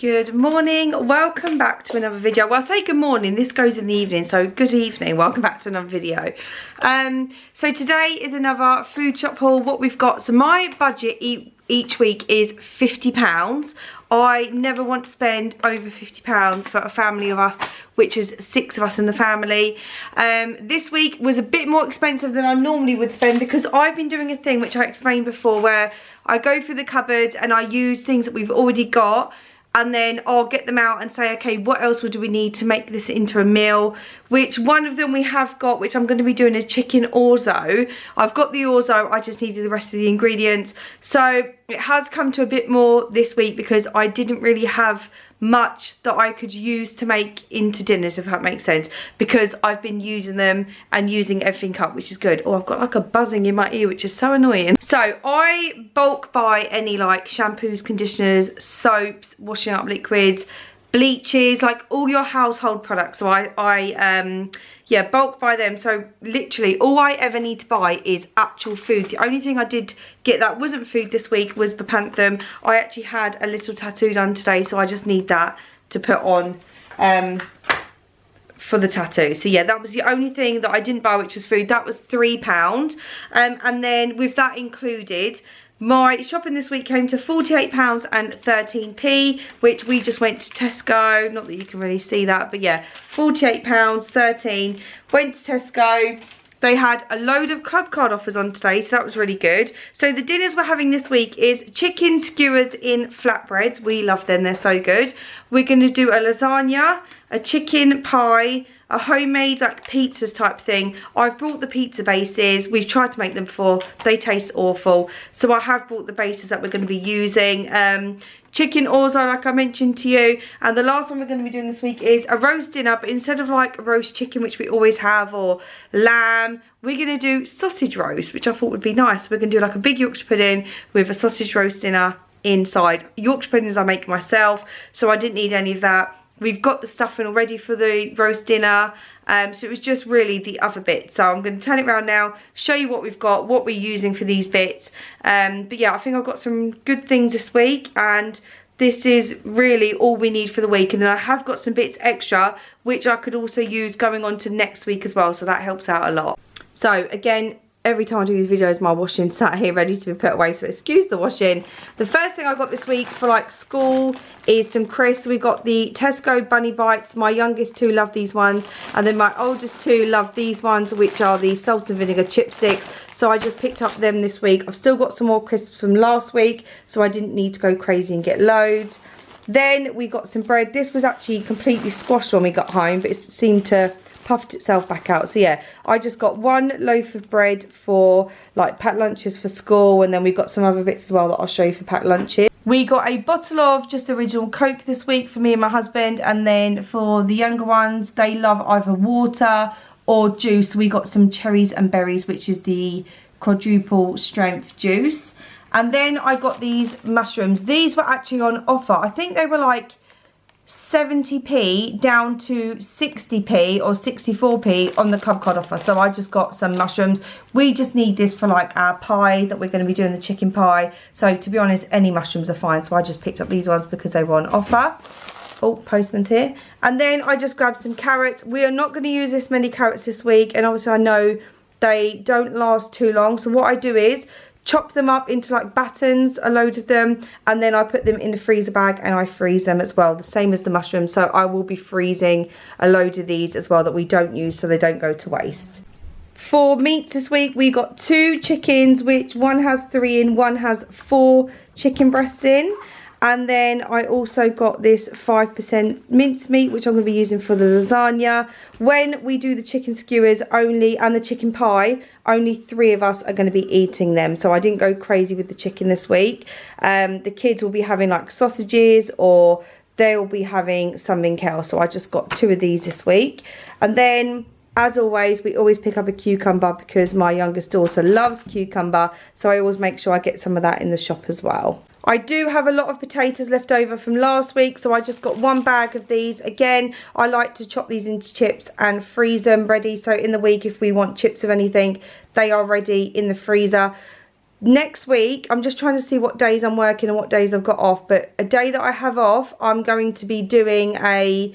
Good morning, welcome back to another video. Well, I say good morning, this goes in the evening, so good evening, welcome back to another video. So today is another food shop haul. What we've got, so my budget each week is £50. I never want to spend over £50 for a family of us, which is 6 of us in the family. This week was a bit more expensive than I normally would spend because I've been doing a thing which I explained before where I go through the cupboards and I use things that we've already got, and then I'll get them out and say, okay, what else do we need to make this into a meal? Which one of them we have got, which I'm going to be doing a chicken orzo. I've got the orzo, I just needed the rest of the ingredients. So it has come to a bit more this week because I didn't really have much that I could use to make into dinners, if that makes sense, because I've been using them and using everything up, which is good. Oh, I've got like a buzzing in my ear, which is so annoying. So I bulk buy any like shampoos, conditioners, soaps, washing up liquids, bleaches, like all your household products. So yeah, bulk buy them. So literally all I ever need to buy is actual food. The only thing I did get that wasn't food this week was the panther. I actually had a little tattoo done today, so I just need that to put on for the tattoo. So yeah, that was the only thing that I didn't buy, which was food. That was £3. And then with that included, my shopping this week came to £48.13, which we just went to Tesco. Not that you can really see that, but yeah, £48.13. Went to Tesco. They had a load of club card offers on today, so that was really good. So the dinners we're having this week is chicken skewers in flatbreads. We love them, they're so good. We're going to do a lasagna, a chicken pie, a homemade like pizzas type thing. I've brought the pizza bases. We've tried to make them before. They taste awful. So I have brought the bases that we're going to be using. Chicken orzo, like I mentioned to you. And the last one we're going to be doing this week is a roast dinner, but instead of like roast chicken, which we always have, or lamb, we're going to do sausage roast, which I thought would be nice. We're going to do like a big Yorkshire pudding with a sausage roast dinner inside. Yorkshire puddings I make myself, so I didn't need any of that. We've got the stuffing already for the roast dinner, so it was just really the other bit. So I'm going to turn it around now, show you what we've got, what we're using for these bits. But yeah, I think I've got some good things this week, and this is really all we need for the week. And then I have got some bits extra, which I could also use going on to next week as well, so that helps out a lot. So again, every time I do these videos, my washing sat here ready to be put away, so excuse the washing. The first thing I got this week for like school is some crisps. We got the Tesco Bunny Bites. My youngest two love these ones, and then my oldest two love these ones, which are the salt and vinegar chipsticks. So I just picked up them this week. I've still got some more crisps from last week, so I didn't need to go crazy and get loads. Then we got some bread. This was actually completely squashed when we got home, but it seemed to puffed itself back out. So yeah, I just got one loaf of bread for like packed lunches for school, and then we got some other bits as well that I'll show you for packed lunches. We got a bottle of just original Coke this week for me and my husband, and then for the younger ones, they love either water or juice. We got some cherries and berries, which is the quadruple strength juice. And then I got these mushrooms. These were actually on offer. I think they were like 70p down to 60p or 64p on the club card offer. So I just got some mushrooms. We just need this for like our pie that we're going to be doing, the chicken pie. So to be honest, any mushrooms are fine. So I just picked up these ones because they were on offer. Oh, postman's here. And then I just grabbed some carrots. We are not going to use this many carrots this week, and obviously I know they don't last too long. So what I do is chop them up into like battens, a load of them, and then I put them in the freezer bag and I freeze them as well, the same as the mushrooms. So I will be freezing a load of these as well that we don't use, so they don't go to waste. For meats this week, we got 2 chickens, which one has 3 in, one has 4 chicken breasts in. And then I also got this 5% mincemeat, which I'm going to be using for the lasagna. When we do the chicken skewers only and the chicken pie, only 3 of us are going to be eating them. So I didn't go crazy with the chicken this week. The kids will be having like sausages, or they'll be having something else. So I just got 2 of these this week. And then, as always, we always pick up a cucumber because my youngest daughter loves cucumber. So I always make sure I get some of that in the shop as well. I do have a lot of potatoes left over from last week, so I just got 1 bag of these. Again, I like to chop these into chips and freeze them ready, so in the week if we want chips of anything, they are ready in the freezer. next week, I'm just trying to see what days I'm working and what days I've got off. But a day that I have off, I'm going to be doing a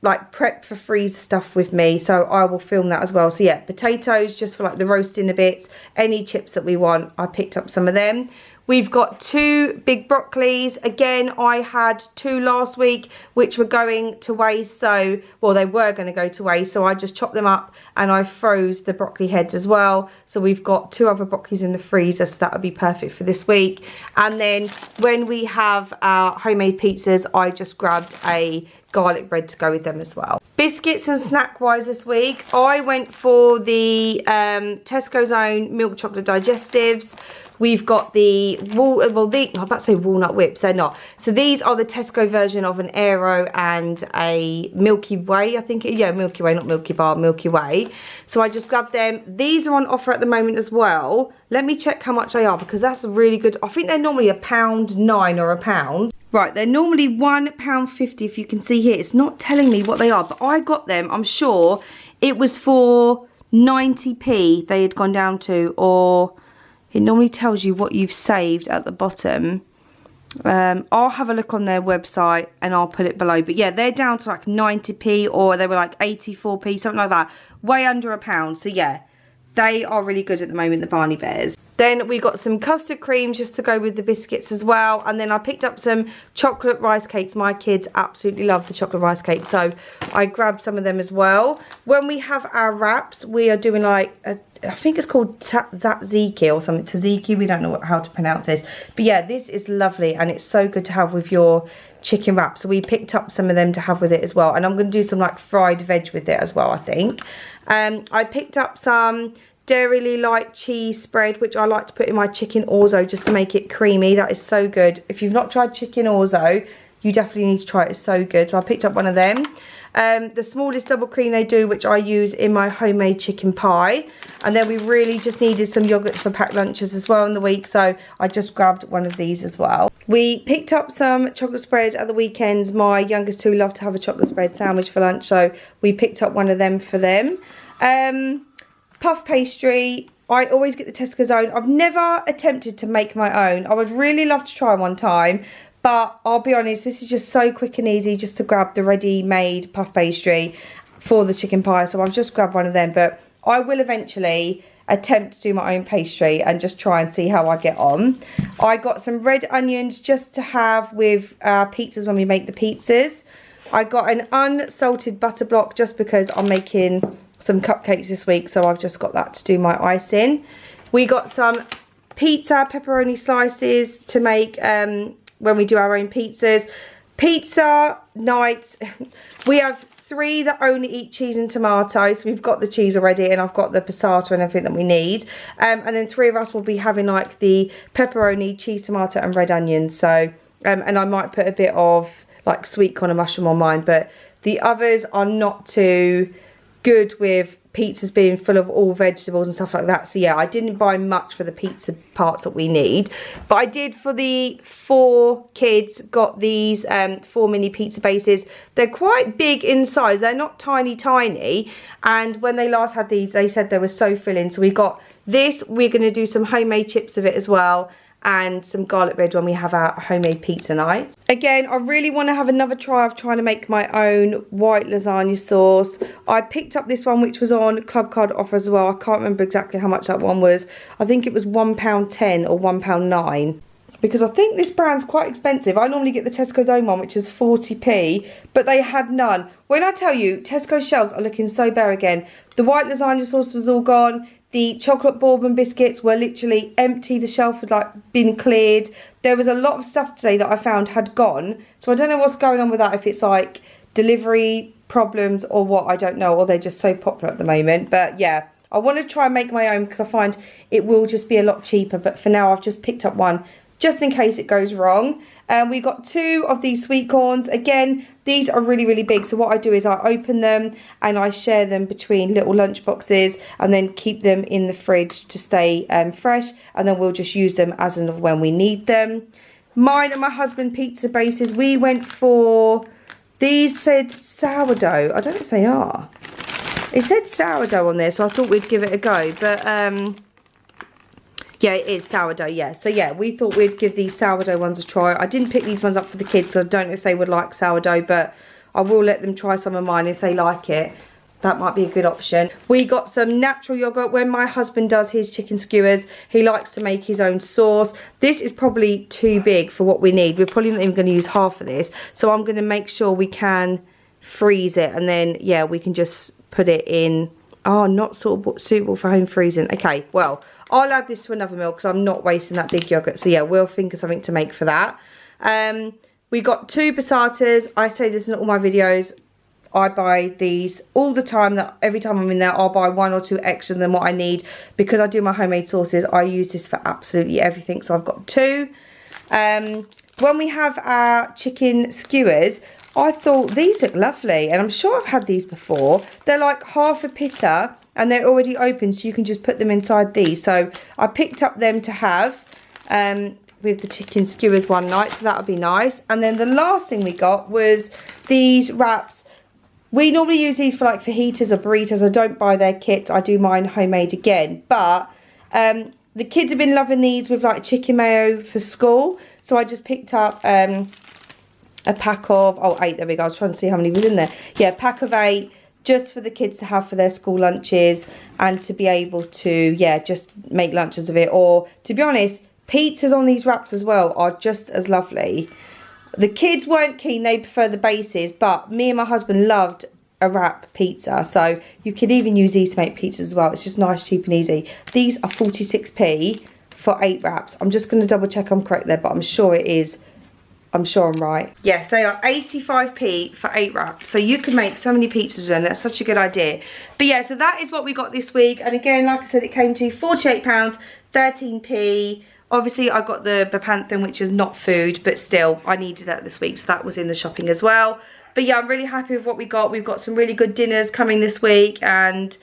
like prep for freeze stuff with me, so I will film that as well. So yeah, potatoes just for like the roasting a bit, any chips that we want, I picked up some of them. We've got 2 big broccolis. Again, I had 2 last week which were going to waste, so well, they were going to go to waste, so I just chopped them up and I froze the broccoli heads as well. So we've got 2 other broccolis in the freezer, so that would be perfect for this week. And then when we have our homemade pizzas, I just grabbed a garlic bread to go with them as well. Biscuits and snack wise this week, I went for the Tesco's own milk chocolate digestives. We've got the I'm about to say walnut whips, they're not. So these are the Tesco version of an Aero and a Milky Way, I think. Yeah, Milky Way, not Milky Bar, Milky Way. So I just grabbed them. These are on offer at the moment as well. Let me check how much they are, because that's a really good. I think they're normally £1.09 or £1. Right, they're normally £1.50 if you can see here. It's not telling me what they are, but I got them, I'm sure it was for 90p they had gone down to, or it normally tells you what you've saved at the bottom. I'll have a look on their website and I'll put it below. But yeah, they're down to like 90p, or they were like 84p, something like that. Way under £1. So yeah, they are really good at the moment, the Barney Bears. Then we got some custard creams just to go with the biscuits as well. And then I picked up some chocolate rice cakes. My kids absolutely love the chocolate rice cakes, so I grabbed some of them as well. When we have our wraps, we are doing like, I think it's called tzatziki or something. Tzatziki, we don't know how to pronounce this. But yeah, this is lovely and it's so good to have with your chicken wrap. So we picked up some of them to have with it as well. And I'm going to do some like fried veg with it as well, I think. I picked up some Dairy Light cheese spread, which I like to put in my chicken orzo just to make it creamy. That is so good. If you've not tried chicken orzo, you definitely need to try it. It's so good. So I picked up one of them. The smallest double cream they do, which I use in my homemade chicken pie. And then we really just needed some yogurt for packed lunches as well in the week, so I just grabbed one of these as well. We picked up some chocolate spread at the weekends. My youngest 2 love to have a chocolate spread sandwich for lunch, so we picked up one of them for them. Puff pastry, I always get the Tesco's own. I've never attempted to make my own. I would really love to try one time, but I'll be honest, this is just so quick and easy just to grab the ready-made puff pastry for the chicken pie. So I've just grabbed one of them, but I will eventually attempt to do my own pastry and just try and see how I get on. I got some red onions just to have with our pizzas when we make the pizzas. I got an unsalted butter block just because I'm making some cupcakes this week, so I've just got that to do my icing. We got some pizza pepperoni slices to make when we do our own pizzas. Pizza nights, we have 3 that only eat cheese and tomato, so we've got the cheese already and I've got the passata and everything that we need. And then 3 of us will be having like the pepperoni, cheese, tomato and red onion. So and I might put a bit of like sweet corn and mushroom on mine, but the others are not too good with pizzas being full of all vegetables and stuff like that. So yeah, I didn't buy much for the pizza parts that we need, but I did for the 4 kids got these 4 mini pizza bases. They're quite big in size, they're not tiny, and when they last had these they said they were so filling. So we got this. We're going to do some homemade chips of it as well, and some garlic bread when we have our homemade pizza night. Again, I really want to have another try of trying to make my own white lasagna sauce. I picked up this one which was on club card offer as well. I can't remember exactly how much that one was. I think it was £1.10 or £1.09. Because I think this brand's quite expensive. I normally get the Tesco's own one, which is 40p, but they had none. When I tell you, Tesco's shelves are looking so bare again. The white lasagna sauce was all gone. The chocolate bourbon biscuits were literally empty. The shelf had like been cleared. There was a lot of stuff today that I found had gone. So I don't know what's going on with that, if it's like delivery problems or what, I don't know, or they're just so popular at the moment. But yeah, I want to try and make my own because I find it will just be a lot cheaper. But for now, I've just picked up one just in case it goes wrong. We got 2 of these sweet corns. Again, these are really big, so what I do is I open them and I share them between little lunch boxes and then keep them in the fridge to stay fresh, and then we'll just use them as and when we need them. Mine and my husband pizza bases, we went for, these said sourdough. I don't know if they are. It said sourdough on there, so I thought we'd give it a go, but Yeah, it is sourdough, yeah. So yeah, we thought we'd give these sourdough ones a try. I didn't pick these ones up for the kids because I don't know if they would like sourdough, but I will let them try some of mine if they like it. That might be a good option. We got some natural yogurt. When my husband does his chicken skewers, he likes to make his own sauce. This is probably too big for what we need. We're probably not even going to use half of this. So I'm going to make sure we can freeze it. And then, yeah, we can just put it in. Oh, not suitable for home freezing. Okay, well, I'll add this to another meal because I'm not wasting that big yogurt. So, yeah, we'll think of something to make for that. We got 2 passatas. I say this in all my videos. I buy these all the time. That every time I'm in there, I'll buy 1 or 2 extra than what I need. Because I do my homemade sauces, I use this for absolutely everything. So I've got 2. When we have our chicken skewers, I thought these look lovely. And I'm sure I've had these before. They're like half a pitta and they're already open. So you can just put them inside these. So I picked up them to have with the chicken skewers one night. So that would be nice. And then the last thing we got was these wraps. We normally use these for like fajitas or burritos. I don't buy their kits. I do mine homemade again. But the kids have been loving these with like chicken mayo for school. So I just picked up a pack of, 8, there we go. I was trying to see how many was in there. Yeah, a pack of 8 just for the kids to have for their school lunches and to be able to, yeah, just make lunches of it. Or to be honest, pizzas on these wraps as well are just as lovely. The kids weren't keen, they prefer the bases, but me and my husband loved a wrap pizza. So you could even use these to make pizzas as well. It's just nice, cheap and easy. These are 46p for 8 wraps. I'm just going to double check I'm correct there, but I'm sure it is. I'm sure I'm right. Yes, they are 85p for 8 wraps. So you can make so many pizzas with them. That's such a good idea. But yeah, so that is what we got this week. And again, like I said, it came to £48, 13p. Obviously, I got the bepanthen, which is not food, but still, I needed that this week, so that was in the shopping as well. But yeah, I'm really happy with what we got. We've got some really good dinners coming this week, and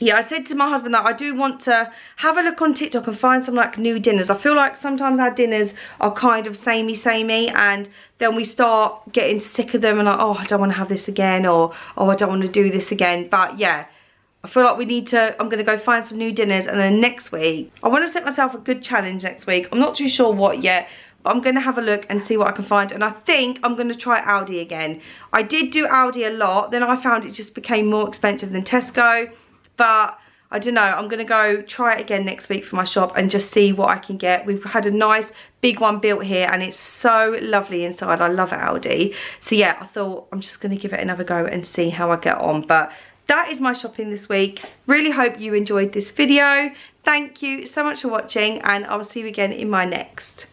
yeah, I said to my husband that I do want to have a look on TikTok and find some like new dinners. I feel like sometimes our dinners are kind of samey, and then we start getting sick of them and like, oh, I don't want to have this again, or oh, I don't want to do this again. But yeah, I feel like we need to, I'm going to go find some new dinners, and then next week, I want to set myself a good challenge next week. I'm not too sure what yet, but I'm going to have a look and see what I can find. And I think I'm going to try Aldi again. I did do Aldi a lot, then I found it just became more expensive than Tesco. But I don't know, I'm going to go try it again next week for my shop and just see what I can get. We've had a nice big one built here and it's so lovely inside. I love Aldi. So yeah, I thought I'm just going to give it another go and see how I get on. But that is my shopping this week. Really hope you enjoyed this video. Thank you so much for watching, and I'll see you again in my next.